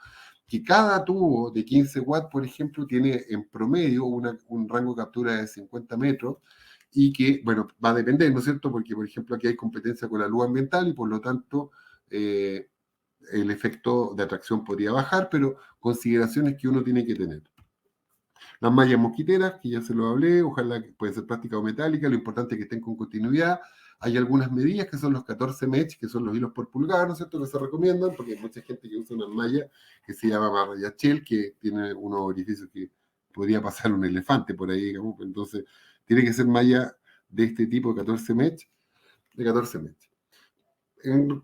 Que cada tubo de 15 watts, por ejemplo, tiene en promedio un rango de captura de 50 metros y que, bueno, va a depender, ¿no es cierto? Porque, por ejemplo, aquí hay competencia con la luz ambiental y por lo tanto el efecto de atracción podría bajar, pero consideraciones que uno tiene que tener. Las mallas mosquiteras, que ya se lo hablé, ojalá que pueden ser plásticas o metálicas, lo importante es que estén con continuidad. Hay algunas medidas que son los 14 mesh, que son los hilos por pulgada, ¿no es cierto?, que se recomiendan, porque hay mucha gente que usa una malla que se llama Marrayachel, que tiene unos orificios que podría pasar un elefante por ahí, digamos. Entonces, tiene que ser malla de este tipo de 14 mesh, de 14 mesh.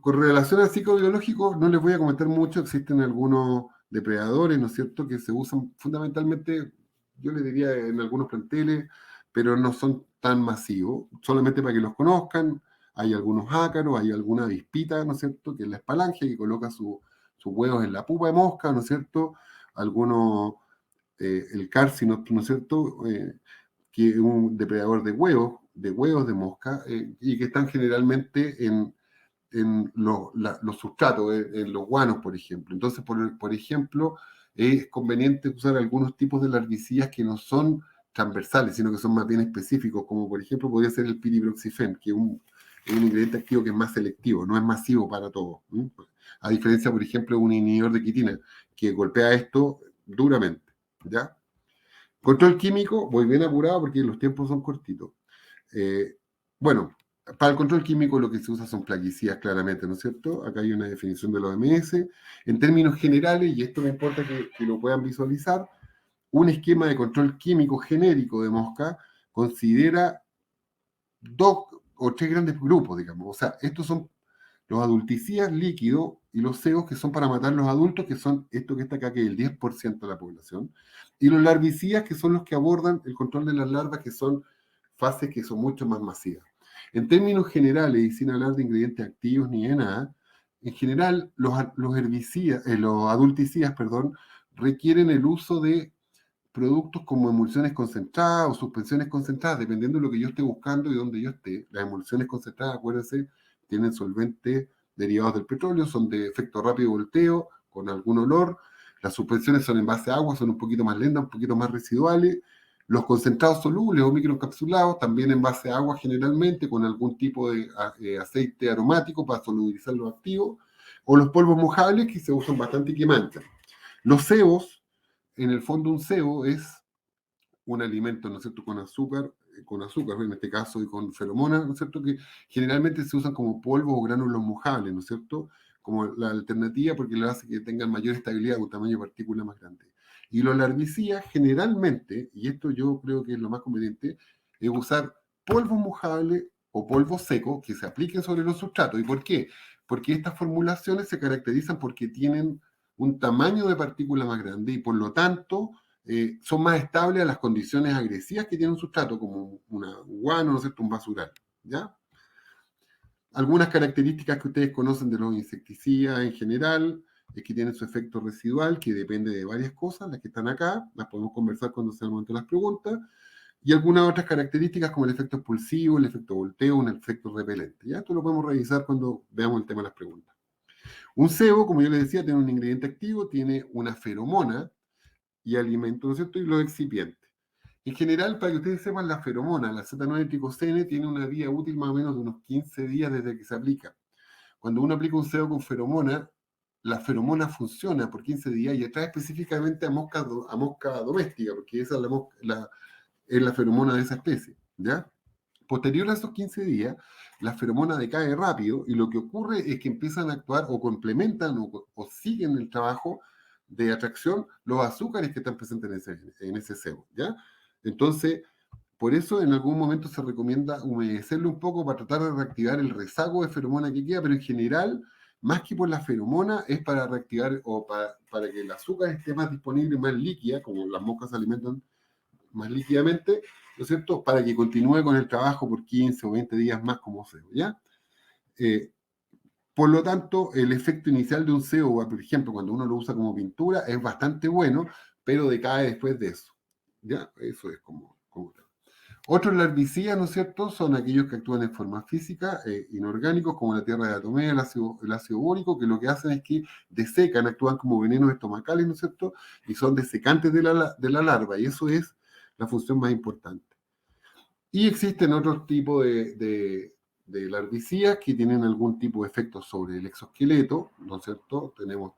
Con relación al ciclo biológico, no les voy a comentar mucho, existen algunos depredadores, ¿no es cierto?, que se usan fundamentalmente, yo les diría, en algunos planteles, pero no son tan masivos, solamente para que los conozcan. Hay algunos ácaros, hay alguna avispita, ¿no es cierto?, que es la espalangia, que coloca sus huevos en la pupa de mosca, ¿no es cierto?, algunos, el carcino, ¿no es cierto?, que es un depredador de huevos de mosca, y que están generalmente en los sustratos, en los guanos, por ejemplo. Entonces, por ejemplo, es conveniente usar algunos tipos de larvicidas que no son transversales, sino que son más bien específicos, como por ejemplo podría ser el piriproxifen, que es un ingrediente activo que es más selectivo, no es masivo para todo. ¿Sí? A diferencia, por ejemplo, de un inhibidor de quitina, que golpea esto duramente. ¿Ya? Control químico, voy bien apurado porque los tiempos son cortitos. Bueno, para el control químico lo que se usa son plaguicidas, claramente, ¿no es cierto? Acá hay una definición de la OMS. En términos generales, y esto me importa que lo puedan visualizar, un esquema de control químico genérico de mosca considera 2 o 3 grandes grupos, digamos. O sea, estos son los adulticidas líquidos y los cegos, que son para matar los adultos, que son esto que está acá, que es el 10% de la población, y los larvicidas, que son los que abordan el control de las larvas, que son fases que son mucho más masivas. En términos generales, y sin hablar de ingredientes activos ni de nada, en general los herbicidas, los adulticidas, perdón, requieren el uso de productos como emulsiones concentradas o suspensiones concentradas, dependiendo de lo que yo esté buscando y dónde yo esté. Las emulsiones concentradas, acuérdense, tienen solventes derivados del petróleo, son de efecto rápido volteo, con algún olor. Las suspensiones son en base a agua, son un poquito más lentas, un poquito más residuales. Los concentrados solubles o microencapsulados, también en base a agua generalmente, con algún tipo de aceite aromático para solubilizar los activos. O los polvos mojables, que se usan bastante y que manchan. Los cebos, en el fondo un cebo es un alimento, ¿no es cierto?, con azúcar, en este caso, y con feromonas, ¿no es cierto?, que generalmente se usan como polvo o gránulos mojables, ¿no es cierto?, como la alternativa porque le hace que tengan mayor estabilidad, un tamaño de partícula más grande. Y los larvicidas generalmente, y esto yo creo que es lo más conveniente, es usar polvo mojable o polvo seco que se apliquen sobre los sustratos. ¿Y por qué? Porque estas formulaciones se caracterizan porque tienen un tamaño de partícula más grande y por lo tanto son más estables a las condiciones agresivas que tiene un sustrato, como una guano, ¿no es cierto?, un basural, ¿ya? Algunas características que ustedes conocen de los insecticidas en general es que tienen su efecto residual, que depende de varias cosas, las que están acá, las podemos conversar cuando sea el momento de las preguntas, y algunas otras características como el efecto expulsivo, el efecto volteo, un efecto repelente. ¿Ya? Esto lo podemos revisar cuando veamos el tema de las preguntas. Un cebo, como yo les decía, tiene un ingrediente activo, tiene una feromona y alimento, ¿no es cierto? Y los excipientes. En general, para que ustedes sepan, la feromona, la Z9-tricosene, tiene una vida útil más o menos de unos 15 días desde que se aplica. Cuando uno aplica un cebo con feromona, la feromona funciona por 15 días y atrae específicamente a mosca doméstica, porque esa es es la feromona de esa especie, ¿ya? Posterior a esos 15 días, la feromona decae rápido y lo que ocurre es que empiezan a actuar o complementan o siguen el trabajo de atracción los azúcares que están presentes en ese cebo, ¿ya? Entonces, por eso en algún momento se recomienda humedecerlo un poco para tratar de reactivar el rezago de feromona que queda, pero en general, más que por la feromona, es para reactivar o para que el azúcar esté más disponible, más líquida, como las moscas se alimentan más líquidamente, ¿no es cierto?, para que continúe con el trabajo por 15 o 20 días más como cebo, ¿ya? Eh, por lo tanto, el efecto inicial de un cebo, por ejemplo, cuando uno lo usa como pintura, es bastante bueno, pero decae después de eso, ¿ya? Eso es como tal. Otros larvicidas, ¿no es cierto?, son aquellos que actúan en forma física, inorgánicos, como la tierra de atomea, el ácido bórico, que lo que hacen es que desecan, actúan como venenos estomacales, ¿no es cierto?, y son desecantes de la larva, y eso es la función más importante. Y existen otros tipos de larvicidas que tienen algún tipo de efecto sobre el exoesqueleto, ¿no es cierto? Tenemos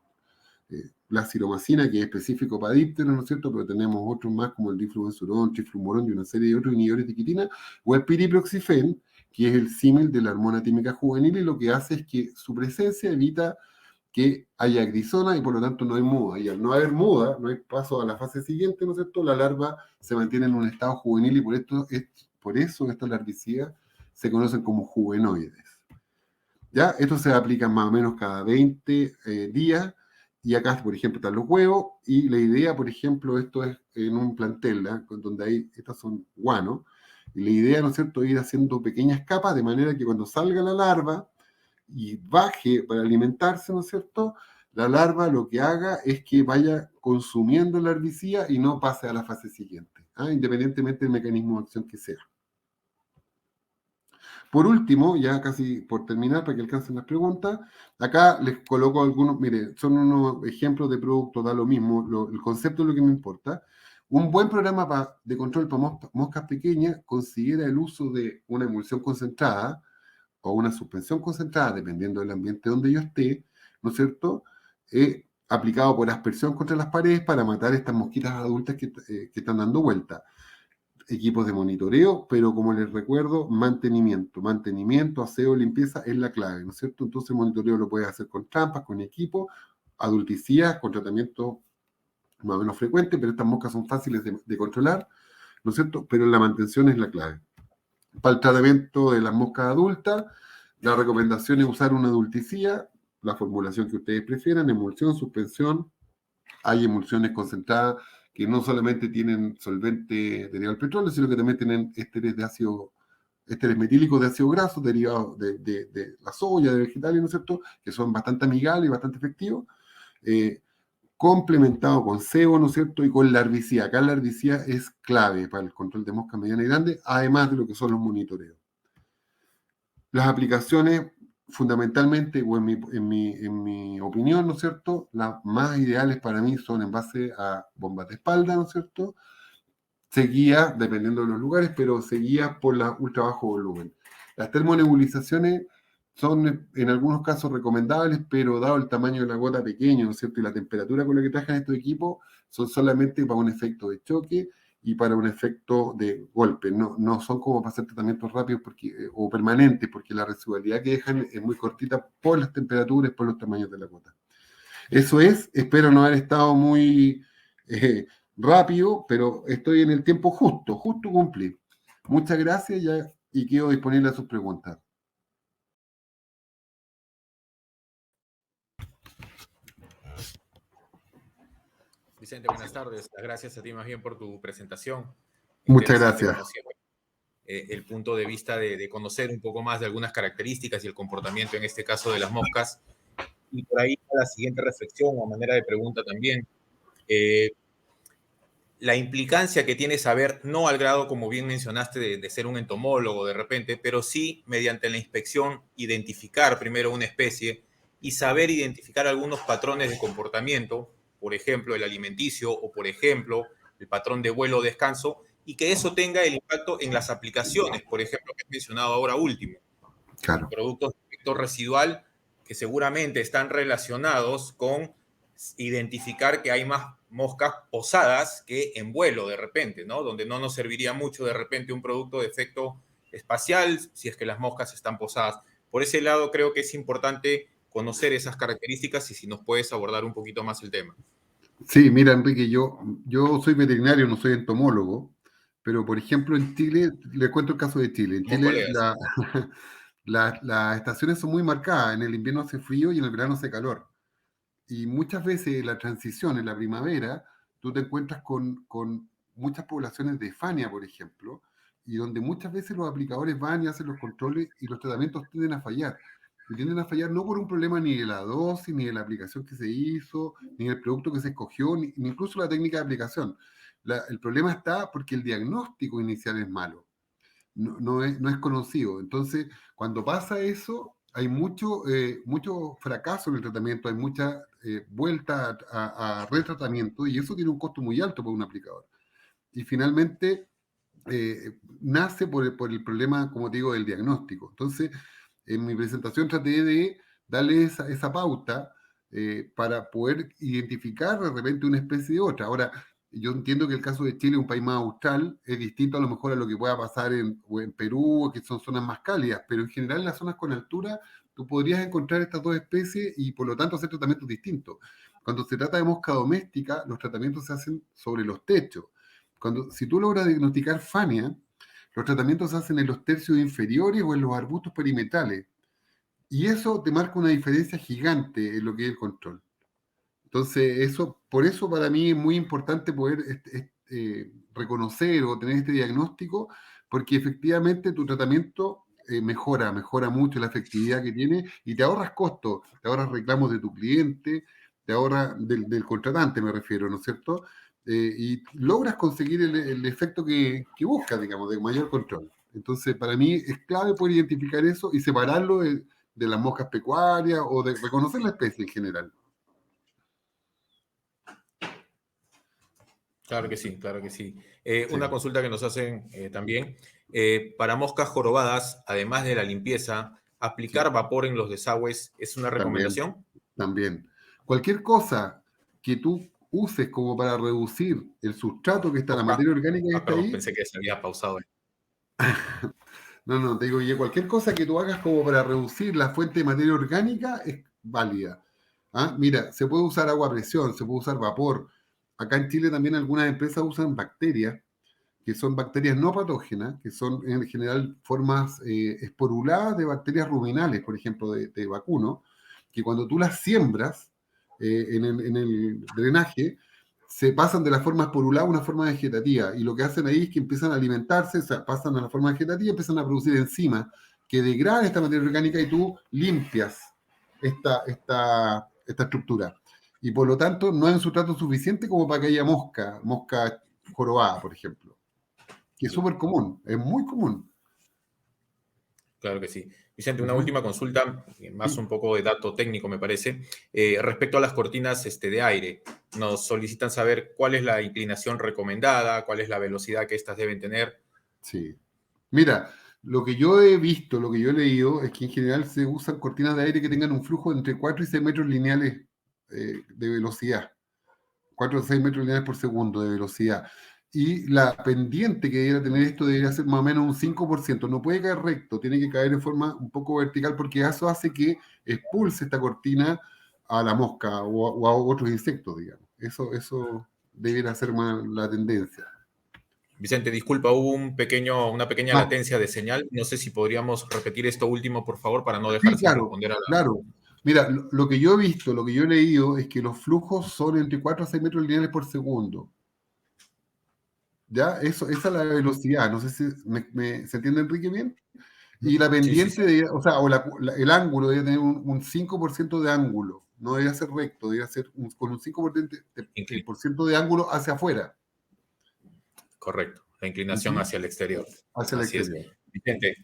la ciromacina, que es específico para dípteros, ¿no es cierto? Pero tenemos otros más como el difluensurón, triflumorón y una serie de otros inhibidores de quitina, o el piriproxifen, que es el símil de la hormona tímica juvenil, y lo que hace es que su presencia evita que haya grisona y por lo tanto no hay muda. Y al no haber muda, no hay paso a la fase siguiente, ¿no es cierto? La larva se mantiene en un estado juvenil y por eso estas larvicidas se conocen como juvenoides. ¿Ya? Esto se aplica más o menos cada 20 días y acá, por ejemplo, están los huevos y la idea, por ejemplo, esto es en un plantel, ¿eh?, donde hay, estas son guanos, y la idea, ¿no es cierto?, es ir haciendo pequeñas capas de manera que cuando salga la larva y baje para alimentarse, ¿no es cierto?, la larva lo que haga es que vaya consumiendo la herbicida y no pase a la fase siguiente, ¿eh?, independientemente del mecanismo de acción que sea. Por último, ya casi por terminar, para que alcancen las preguntas, acá les coloco algunos, mire, son unos ejemplos de productos, da lo mismo, el concepto es lo que me importa. Un buen programa de control para moscas pequeñas considera el uso de una emulsión concentrada o una suspensión concentrada, dependiendo del ambiente donde yo esté, ¿no es cierto?, aplicado por aspersión contra las paredes para matar estas mosquitas adultas que están dando vuelta. Equipos de monitoreo, pero como les recuerdo, mantenimiento, aseo, limpieza es la clave, ¿no es cierto? Entonces el monitoreo lo puedes hacer con trampas, con equipo, adulticidas, con tratamiento más o menos frecuente, pero estas moscas son fáciles de controlar, ¿no es cierto? Pero la mantención es la clave. Para el tratamiento de las moscas adultas, la recomendación es usar una adulticida, la formulación que ustedes prefieran, emulsión, suspensión. Hay emulsiones concentradas que no solamente tienen solvente derivado del petróleo, sino que también tienen ésteres metílicos de ácido graso derivados de la soya, de vegetales, ¿no es cierto?, que son bastante amigables y bastante efectivos. complementado con sebo, ¿no es cierto? Y con larvicida. Acá la larvicida es clave para el control de moscas medianas y grandes, además de lo que son los monitoreos. Las aplicaciones, fundamentalmente, o en mi opinión, ¿no es cierto?, las más ideales para mí son en base a bombas de espalda, ¿no es cierto?, seguía, dependiendo de los lugares, pero seguía por la ultra bajo volumen. Las termonebulizaciones son en algunos casos recomendables, pero dado el tamaño de la gota pequeño, ¿no es cierto?, y la temperatura con la que trabajan estos equipos, son solamente para un efecto de choque y para un efecto de golpe. No son como para hacer tratamientos rápidos o permanentes, porque la residualidad que dejan es muy cortita por las temperaturas, por los tamaños de la gota. Eso es, espero no haber estado muy rápido, pero estoy en el tiempo justo cumplí. Muchas gracias y quedo disponible a sus preguntas. Vicente, buenas tardes. Gracias a ti más bien por tu presentación. Muchas Interesante, gracias. como siempre, el punto de vista de conocer un poco más de algunas características y el comportamiento, en este caso, de las moscas. Y por ahí la siguiente reflexión o manera de pregunta también. La implicancia que tiene saber, no al grado, como bien mencionaste, de ser un entomólogo de repente, pero sí mediante la inspección identificar primero una especie y saber identificar algunos patrones de comportamiento, por ejemplo, el alimenticio o, por ejemplo, el patrón de vuelo o descanso, y que eso tenga el impacto en las aplicaciones, por ejemplo, que he mencionado ahora último. Claro. Productos de efecto residual que seguramente están relacionados con identificar que hay más moscas posadas que en vuelo de repente, ¿no? Donde no nos serviría mucho de repente un producto de efecto espacial si es que las moscas están posadas. Por ese lado creo que es importante conocer esas características y si nos puedes abordar un poquito más el tema. Sí, mira, Enrique, yo soy veterinario, no soy entomólogo, pero por ejemplo en Chile, le cuento el caso de Chile. En Somos Chile colegas. las estaciones son muy marcadas, en el invierno hace frío y en el verano hace calor. Y muchas veces la transición en la primavera, tú te encuentras con muchas poblaciones de Fania, por ejemplo, y donde muchas veces los aplicadores van y hacen los controles y los tratamientos tienden a fallar. Y tienden a fallar no por un problema ni de la dosis, ni de la aplicación que se hizo, ni del producto que se escogió, ni incluso la técnica de aplicación. El problema está porque el diagnóstico inicial es malo, no es conocido. Entonces, cuando pasa eso, hay mucho fracaso en el tratamiento, hay mucha vuelta a retratamiento y eso tiene un costo muy alto para un aplicador. Y finalmente, nace por el problema, como te digo, del diagnóstico. Entonces, en mi presentación traté de darle esa pauta para poder identificar de repente una especie de otra. Ahora, yo entiendo que el caso de Chile, un país más austral, es distinto a lo mejor a lo que pueda pasar en Perú, que son zonas más cálidas, pero en general en las zonas con altura tú podrías encontrar estas dos especies y por lo tanto hacer tratamientos distintos. Cuando se trata de mosca doméstica, los tratamientos se hacen sobre los techos. Si tú logras diagnosticar Fania, los tratamientos se hacen en los tercios inferiores o en los arbustos perimetrales. Y eso te marca una diferencia gigante en lo que es el control. Entonces, por eso para mí es muy importante poder reconocer o tener este diagnóstico, porque efectivamente tu tratamiento mejora mucho la efectividad que tiene y te ahorras costos, te ahorras reclamos de tu cliente, te ahorras del contratante, me refiero, ¿no es cierto? Y logras conseguir el efecto que buscas, digamos, de mayor control. Entonces, para mí es clave poder identificar eso y separarlo de las moscas pecuarias o de reconocer la especie en general. Claro que sí, claro que sí. Sí. Una consulta que nos hacen también. Para moscas jorobadas, además de la limpieza, ¿aplicar Sí, vapor en los desagües es una también, recomendación? también. Cualquier cosa que tú uses como para reducir el sustrato que está, la Mosca. materia orgánica que Ah, está perdón, ahí, pensé que se había pausado. no, te digo, y cualquier cosa que tú hagas como para reducir la fuente de materia orgánica es válida. ¿Ah? Mira, se puede usar agua a presión, se puede usar vapor. Acá en Chile también algunas empresas usan bacterias, que son bacterias no patógenas, que son en general formas esporuladas de bacterias ruminales, por ejemplo, de vacuno, que cuando tú las siembras en el drenaje, se pasan de la forma esporulada a una forma vegetativa, y lo que hacen ahí es que empiezan a alimentarse, o sea, pasan a la forma vegetativa y empiezan a producir enzimas que degradan esta materia orgánica y tú limpias esta estructura. y por lo tanto no hay un sustrato suficiente como para que haya mosca jorobada, por ejemplo, que es súper común, es muy común. Claro que sí. Vicente, una Ujú. última consulta, más Sí, un poco de dato técnico, me parece. Respecto a las cortinas de aire, nos solicitan saber cuál es la inclinación recomendada, cuál es la velocidad que éstas deben tener. sí. Mira, lo que yo he visto, lo que yo he leído, es que en general se usan cortinas de aire que tengan un flujo de entre 4 y 6 metros lineales de velocidad. 4 o 6 metros lineales por segundo de velocidad. Y la pendiente que debería tener esto debería ser más o menos un 5%. No puede caer recto, tiene que caer en forma un poco vertical porque eso hace que expulse esta cortina a la mosca o a otros insectos, digamos. Eso debería ser más la tendencia. Vicente, disculpa, hubo una pequeña Ah, latencia de señal. No sé si podríamos repetir esto último, por favor, para no dejar sí, sin claro, responder a la... claro. Mira, lo que yo he visto, lo que yo he leído es que los flujos son entre 4 a 6 metros lineales por segundo. ¿Ya? Esa es la velocidad. No sé si se entiende, Enrique, bien. Y la Sí, sí, sí, pendiente, o sea, el ángulo debe tener un 5% de ángulo. No debe ser recto, debe ser con un 5% inclin- por ciento de ángulo hacia afuera. correcto. La inclinación Ujú. hacia el exterior. Hacia el Así es. exterior. Vicente,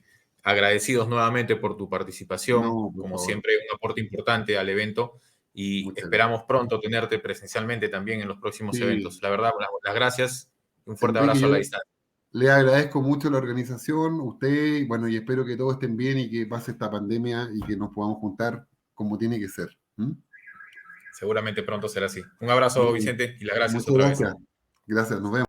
agradecidos nuevamente por tu participación, No, por como favor. siempre, un aporte importante al evento y Muchas gracias. esperamos pronto tenerte presencialmente también en los próximos eventos. Sí, La verdad, las gracias y un fuerte Enrique, abrazo a la yo distancia. le agradezco mucho la organización, usted, y bueno, y espero que todos estén bien y que pase esta pandemia y que nos podamos juntar como tiene que ser. ¿Mm? Seguramente pronto será así. Un abrazo, Muy bien. Vicente, y las gracias Muchas otra vez. gracias. Gracias, nos vemos.